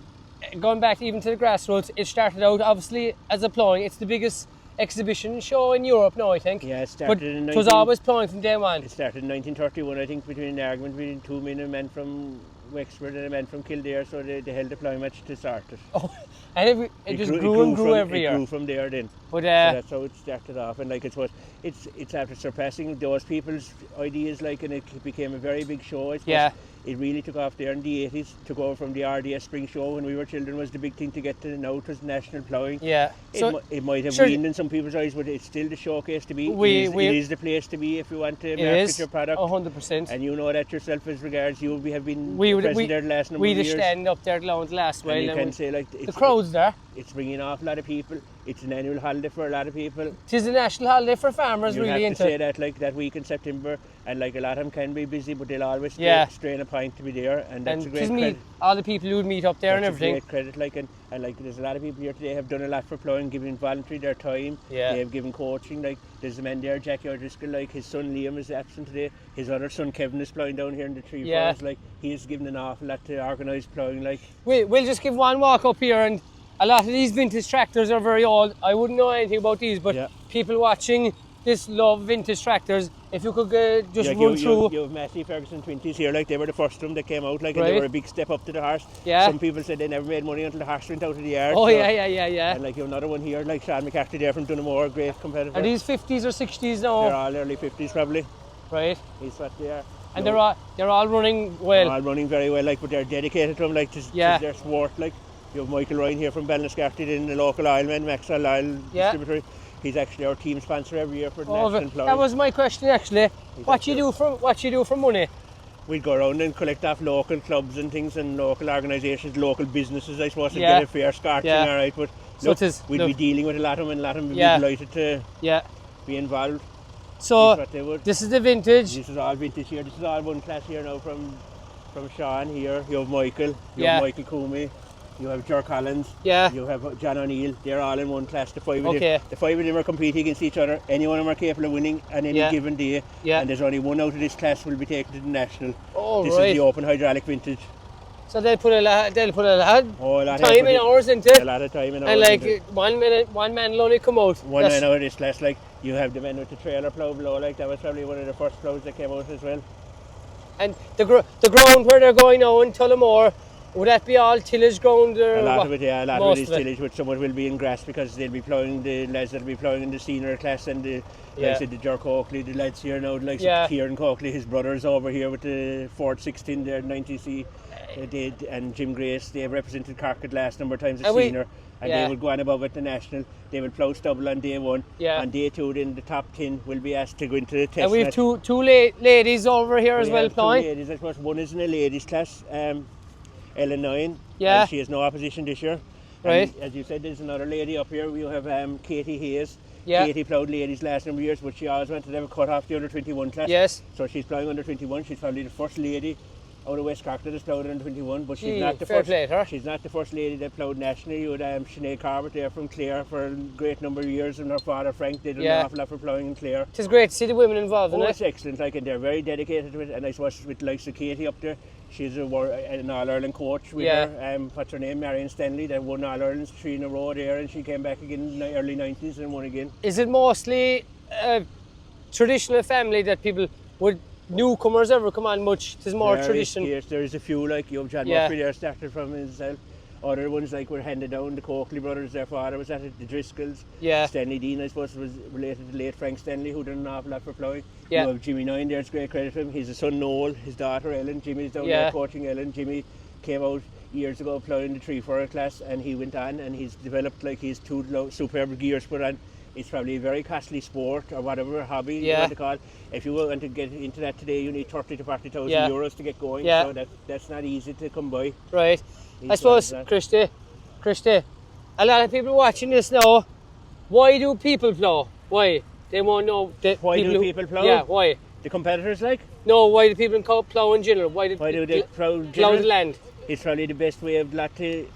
going back even to the grassroots, it started out obviously as a ploughing. It's the biggest exhibition show in Europe now, I think.
Yeah, it started in
it was always ploughing from day one.
It started in 1931, I think, between an argument between 2 men, a man from Wexford and a man from Kildare, so they held a ploughing match to start it.
Oh, and it just grew every year.
It grew from there then.
But
so that's how it started off, and like it's after surpassing those people's ideas, like, and it became a very big show. I suppose it really took off there in the 80s. Took over from the RDS Spring Show when we were children, was the big thing to get to now. It was national ploughing.
Yeah,
it might have weaned in some people's eyes, but it's still the showcase to be. It is the place to be if you want to market your product.
100%.
And you know that yourself as regards you have been present there the last number of years.
We stand up there the last while.
And you can say, like,
the crowds there.
It's bringing an awful lot of people. It's an annual holiday for a lot of people.
It is a national holiday for farmers,
you
really.
You have to say that, like, that week in September, and like a lot of them can be busy, but they'll always strain a point to be there, and that's a great credit.
All the people who'd meet up there and everything.
That's a great credit, like, and like, there's a lot of people here today have done a lot for ploughing, giving voluntary their time.
Yeah.
They have given coaching. Like, there's a man there, Jackie O'Driscoll, like, his son Liam is absent today. His other son Kevin is ploughing down here in the Tree Forest. Like, he has given an awful lot to organise ploughing. Like,
we'll just give one walk up here, and a lot of these vintage tractors are very old. I wouldn't know anything about these, but people watching this love vintage tractors. If you could just run through.
You have Massey Ferguson 20s here, like, they were the first of them that came out, like, and they were a big step up to the horse.
Yeah.
Some people said they never made money until the horse went out of the yard.
Oh,
so,
yeah.
And like, you have another one here, like Sean McCarthy there from Dunamore, great competitor.
Are these 50s or 60s now?
They're all early 50s probably.
Right.
Is what they are.
And they're all running well.
They're all running very well, like, but they're dedicated to them, like, to their sport, like. You have Michael Ryan here from Ballinascarty, in the local Isleman, Maxwell Isle distributor. He's actually our team sponsor every year for the national ploughing.
That was my question, actually. What you do for money?
We'd go around and collect off local clubs and things, and local organisations, local businesses, I suppose, and get a fair scarching, all right. But look, we'd be dealing with a lot of them, and a lot of them would be delighted to be involved.
So this is the vintage.
This is all vintage here. This is all one class here now from Sean here. You have Michael. You have Michael Coomey. You have Jer Collins.
Yeah.
You have John O'Neill. They're all in one class. The five of
Okay.
them. The five of them are competing against each other. Any one of them are capable of winning on any given day.
Yeah.
And there's only one out of this class will be taken to the national.
Oh,
this is the open hydraulic vintage.
So they'll put a lot
of
time and hours into it.
A lot of time and hours.
And like 1 minute, one man will only come out.
One man out of this class, like you have the men with the trailer plough below, like that was probably one of the first ploughs that came out as well.
And the ground where they're going now in Tullamore, would that be all tillage ground? Or
a lot
what?
of it, yeah, a lot of it is tillage, but some of it will be in grass because they'll be ploughing, the lads that'll be ploughing in the senior class and the like the Jer Coakley, the lads here now, like Kieran Coakley, his brothers over here with the Ford 16 there, 90C, and Jim Grace, they have represented Cork at last number of times as senior. And they will go on above at the national. They will plough stubble on day 1. Yeah. On day 2, then the top 10 will be asked to go into the test.
And we have two ladies over here as well ploughing.
2 ladies, I suppose. One is in a ladies class, Ellen 9.
Yeah.
And she has no opposition this year.
Right.
And as you said, there's another lady up here. We have Katie Hayes.
Yeah.
Katie ploughed ladies last number of years, but she always wanted to have a cut off the under 21 class.
Yes.
So she's ploughing under 21. She's probably the first lady out of West Cork that has ploughed under 21, but she's not the first. She's not the first lady that ploughed nationally. You had Sinead Corbett there from Clare for a great number of years, and her father Frank did an awful lot for ploughing in Clare.
It's great to see the women involved in it.
It's excellent, like, and they're very dedicated to it. And I suppose with the likes of Katie up there, she's an All-Ireland coach with her. What's her name? Marion Stanley, that won All-Ireland 3 in a row there, and she came back again in the early 90s and won again.
Is it mostly a traditional family that people would newcomers ever come on much? There's more tradition.
Yes, there is a few, like you have John Murphy there, started from himself. Other ones like were handed down. The Coakley brothers, their father was at it. The Driscolls.
Yeah.
Stanley Dean, I suppose, was related to late Frank Stanley, who did an awful lot for ploughing.
Yeah.
You have Jimmy Nine there. It's great credit to him. He's a son Noel, his daughter Ellen. Jimmy's down there coaching Ellen. Jimmy came out years ago ploughing the 3-4 class, and he went on and he's developed like he's 2 superb gears put on. It's probably a very costly sport or whatever hobby you want to call it. If you want to get into that today, you need 30 to 40,000 euros to get going. So that's not easy to come by.
Right. I suppose, Christy, a lot of people watching this now, why do people plough? Why? They won't know.
Why do people plough?
Yeah, why?
The competitors like?
No, why do people plough in general? Why do
they plough
the land?
It's probably the best way of to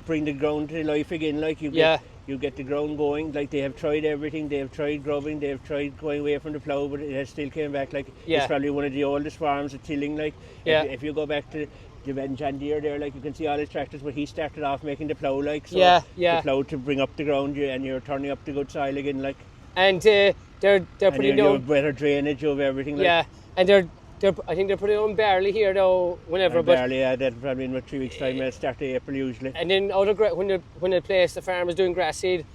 bring the ground to life again. Like you get the ground going. Like they have tried everything. They have tried grubbing. They have tried going away from the plough, but it has still came back. Like it's probably one of the oldest farms of tilling. Like if you go back to the John Deere there, like you can see all his tractors, but he started off making the plough, like so. The plough to bring up the ground, and you're turning up the good soil again, like.
And they're putting down.
You have better drainage of everything. Like.
And I think they're putting on barley here now, whenever.
And barley, that's probably in about 3 weeks' time. Start of April usually.
And then out of when the place the farm is doing grass seed,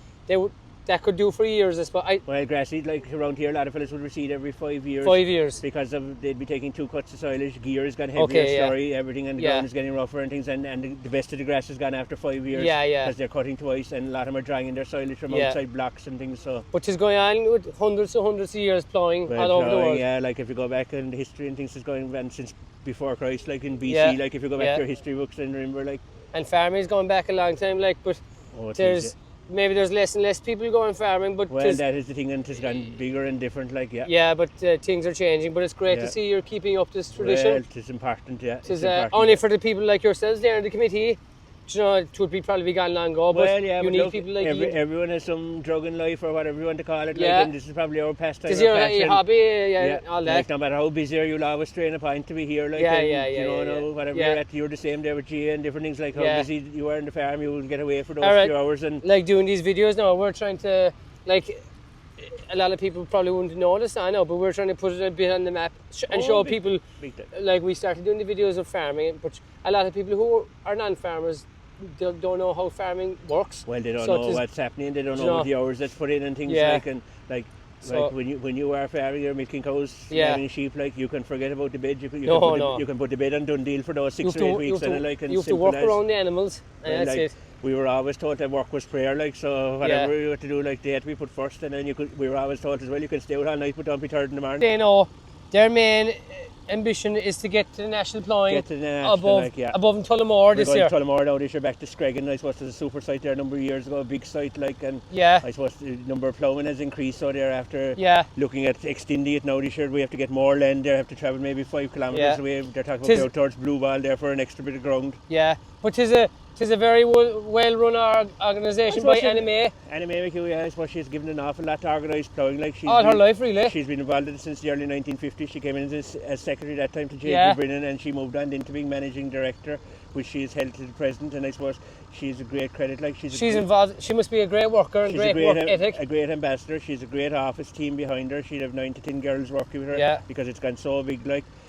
that could do for years, I suppose.
Well, grass seed, like around here, a lot of fellas would reseed every 5 years.
5 years.
Because they'd be taking 2 cuts of silage, gear has gone heavier, slurry, everything, and the ground is getting rougher and things, and the best of the grass has gone after 5 years. Because they're cutting twice, and a lot of them are drying their silage from outside blocks and things. So.
But it's going on with hundreds of years ploughing all over the world.
Yeah, like if you go back in history and things, is going on since before Christ, like in BC, like if you go back to your history books and remember, like.
And farming's going back a long time, like, but maybe there's less and less people going farming, but
that is the thing, and it's gone bigger and different, like
but things are changing. But it's great to see you're keeping up this tradition.
Well, it's important,
It's important. Only for the people like yourselves there in the committee. You know, it would probably be gone long ago, but you need people like you.
Everyone has some drug in life or whatever you want to call it. Like, and this is probably our pastime.
This is your hobby, all that.
Like, no matter how busy you'll always train a point to be here. Like, whatever you're at, you're the same there with Gia and different things. Like how busy you are in the farm, you will get away for those few hours. And
like doing these videos now, we're trying to a lot of people probably wouldn't know this, I know, but we're trying to put it a bit on the map and show people. Like we started doing the videos of farming, but a lot of people who are non-farmers. They don't know how farming works.
Well, they don't know what's happening. They don't know the hours that's put in and things like when you are farming, you're milking cows, having sheep. Like you can forget about the bed. You can put the bed on Dundee for those 6 or 8 weeks,
you have to work around the animals. And that's it.
We were always taught that work was prayer, like so. Whatever you had to do, like they had to be put first, and then we were always taught as well. You can stay out all night, but don't be tired in the morning.
They know their main ambition is to get to the national plowing
Get to the national,
above in Tullamore this year.
Tullamore now this year, back to Screggan. I suppose there's a super site there a number of years ago, a big site and I suppose the number of ploughing has increased, so they're after looking at extending it now this year. We have to get more land there, have to travel maybe 5 kilometres away. They're talking about going towards Blue Ball there for an extra bit of ground.
Yeah, but tis a very well-run organisation by Anime.
I suppose she's given an awful lot to organise ploughing.
All her life, really.
She's been involved in it since the early 1950s. She came in as secretary that time to J.P. Brennan, and she moved on into being managing director, which she has held to the present. And I suppose she's a great credit. She's
involved. She must be a great worker and great work ethic.
A great ambassador. She's a great office team behind her. She'd have 9 to 10 girls working with her because it's gone so big.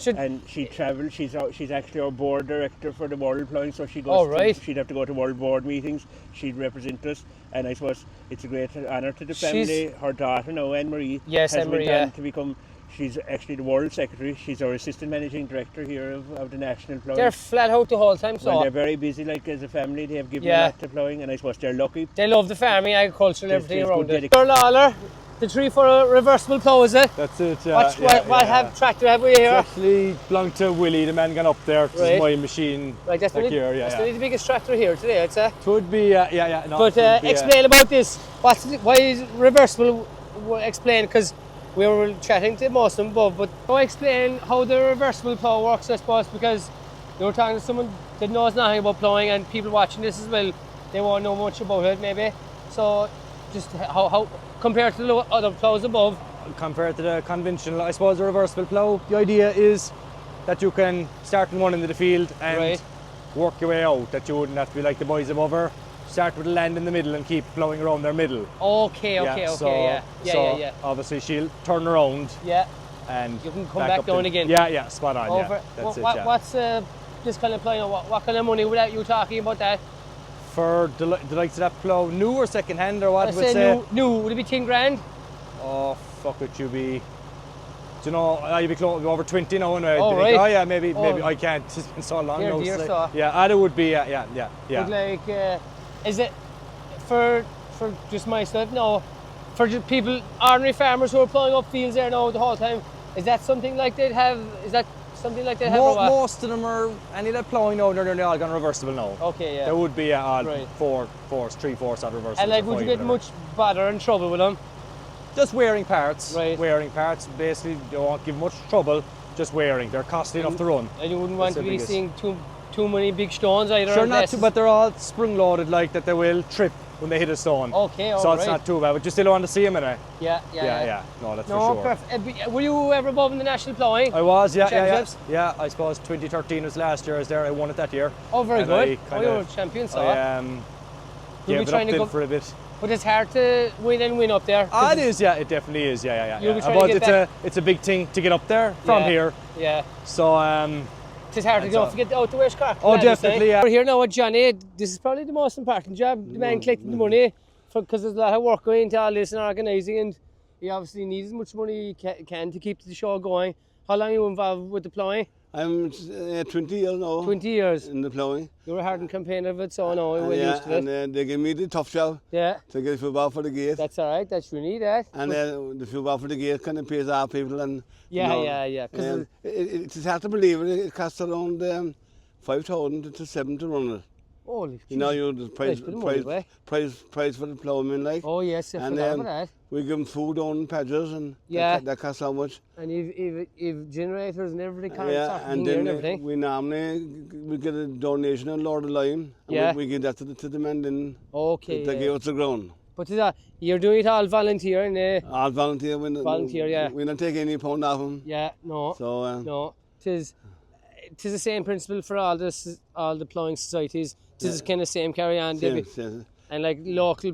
And she travels. She's actually our board director for the World Ploughing, so she goes. She'd have to go to World Board meetings. She'd represent us, and I suppose it's a great honour to the family. Her daughter now, Anne-Marie, has went on to become. She's actually the World Secretary. She's our Assistant Managing Director here of the National Ploughing.
They're flat out the whole time, so...
Well, they're very busy, as a family. They have given a lot to ploughing, and I suppose they're lucky.
They love the farming, agriculture, and everything around it. Lawler, the tree for a reversible plough, is it?
That's it,
what tractor have we here?
It actually belonged to Willie, the man gone up there. This is my machine
that's
back here.
That's the biggest tractor here today, I'd say.
It would be, No,
but explain about this. Why is reversible? Explain, because we were chatting to most of them above, but explain how the reversible plough works, I suppose, because you were talking to someone that knows nothing about ploughing, and people watching this as well, they won't know much about it, maybe. So, just how compared to the other ploughs above?
Compared to the conventional, I suppose, the reversible plough, the idea is that you can start in one end of the field and work your way out, that you wouldn't have to be like the boys above her. Start with the land in the middle and keep ploughing around their middle.
Okay.
Obviously she'll turn around.
Yeah.
And
you can come back down again.
Yeah, spot on. That's it.
What's this kind of plough? What kind of money were you talking about that?
For the likes of that plough, new or second hand or what?
I say new. Would it be 10 grand?
Oh fuck it, you'd be. Do you know, you'd be close over 20 now, and maybe I can't. It's been so long now. It would be.
But is it for just myself? No, for just people, ordinary farmers who are ploughing up fields there now the whole time. Is that something like they'd have? Is that something like they'd have?
Most of them are any of that ploughing now. They're all gone reversible now.
Okay, yeah.
There would be 3/4 out reversible.
And would you get much bother and trouble with them?
Just wearing parts. Wearing parts. Basically, you won't give much trouble. Just wearing. They're costly enough to run.
And you wouldn't want to be seeing too many big stones either.
Sure, not too, but they're all spring loaded that they will trip when they hit a stone.
Okay,
so it's not too bad, but you still want to see them in it.
Yeah.
No, that's for sure.
Perfect. Were you ever above in the national ploughing?
I was, yeah. I suppose 2013 was last year I was there. I won it that year.
Oh, very good. You were champion, so.
You'll be trying to go for a bit.
But it's hard to win up there.
It is, yeah. It definitely is, yeah.
You'll be trying to get
it's a big thing to get up there from here.
Yeah.
So
it's hard to get out to West Cork.
Oh, definitely, yeah.
We're here now with Johnny. This is probably the most important job, the man collecting the money, because there's a lot of work going into all this and organising, and he obviously needs as much money he can to keep the show going. How long are you involved with the ploughing?
I'm 20 years now.
20 years?
In the ploughing.
You were a hardened campaigner of it, so I know you're well used to it.
And they give me the tough job.
Yeah.
To get the football for the gate.
That's all right, that's you need that.
And the football for the gate kind of pays our people. And
yeah.
It's hard to believe it. It costs around 5,000 to 7 to run it.
Holy
you know, the price for the ploughman,
Oh yes, I forgot about that.
We give them food on Padgers, and that costs how much.
And if generators and everything can't
and then we normally get a donation of Lord of Lime.
Yeah.
We give that to the men, then
they
give us the ground.
But you're doing it all volunteer, and
all volunteer.
Volunteer,
We don't take any pound off them.
Yeah, no.
So
no, tis the same principle for all the ploughing societies. Tis kind of same carry on.
Same.
And local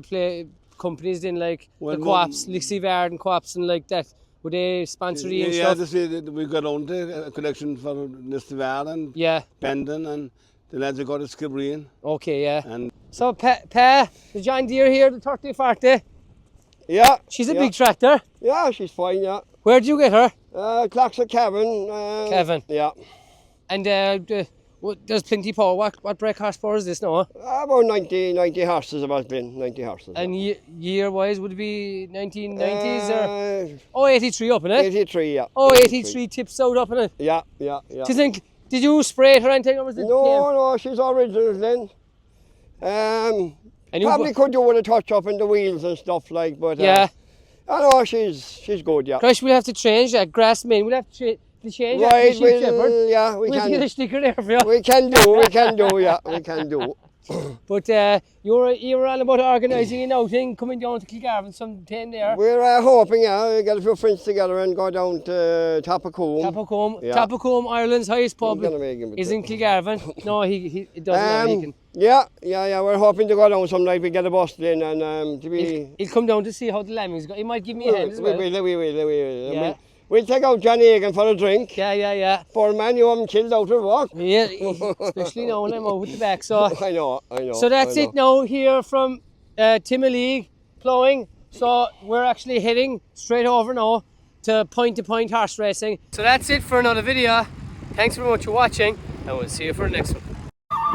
companies then the co-ops, Lixie Vard and co-ops and like that. Would they sponsor you and stuff?
Yeah, we got on to a collection for Lixie Vard and Bendon, and the lads have got a Skibbereen.
Okay, yeah.
And
so the John Deere here, the 3040.
Yeah.
She's a big tractor.
Yeah, she's fine, yeah.
Where did you get her?
Clocks of Kevin.
Kevin.
Yeah.
And Well, there's plenty power. What brake horsepower is this now?
About 90 horses about been 90 horses.
And year-wise, would it be 1990s or? Oh, 83 up in it?
83, yeah.
Oh, 83 tips out up in it?
Yeah.
Do you think, did you spray it or anything, or was it?
No, she's original then. Probably could do with a touch up in the wheels and stuff like, but
yeah.
I know she's good, yeah.
Christ, we'll have to change that grass main. We'll have to change that.
Right,
we
can
get a sticker there for you.
We can do, yeah, we can do.
But you were all about organising an outing, coming down to Kilgarvan sometime there.
We're hoping, we get a few friends together and go down to Tapacombe.
Tapacombe, Ireland's highest pub, is in Kilgarvan. No, he doesn't.
Yeah, we're hoping to go down some night. We get a bus in and to be.
He'll come down to see how the lambings go. He might give me a hand as well.
We will. Yeah. We'll take out Johnny Egan for a drink.
Yeah.
Poor man, you haven't chilled out or walk.
Yeah, especially now when I'm out with the back. So
I know.
So that's it now here from Timoleague plowing. So we're actually heading straight over now to point horse racing. So that's it for another video. Thanks very much for watching, and we'll see you for the next one.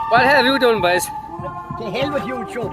What have you done, boys?
To hell with you, Joe.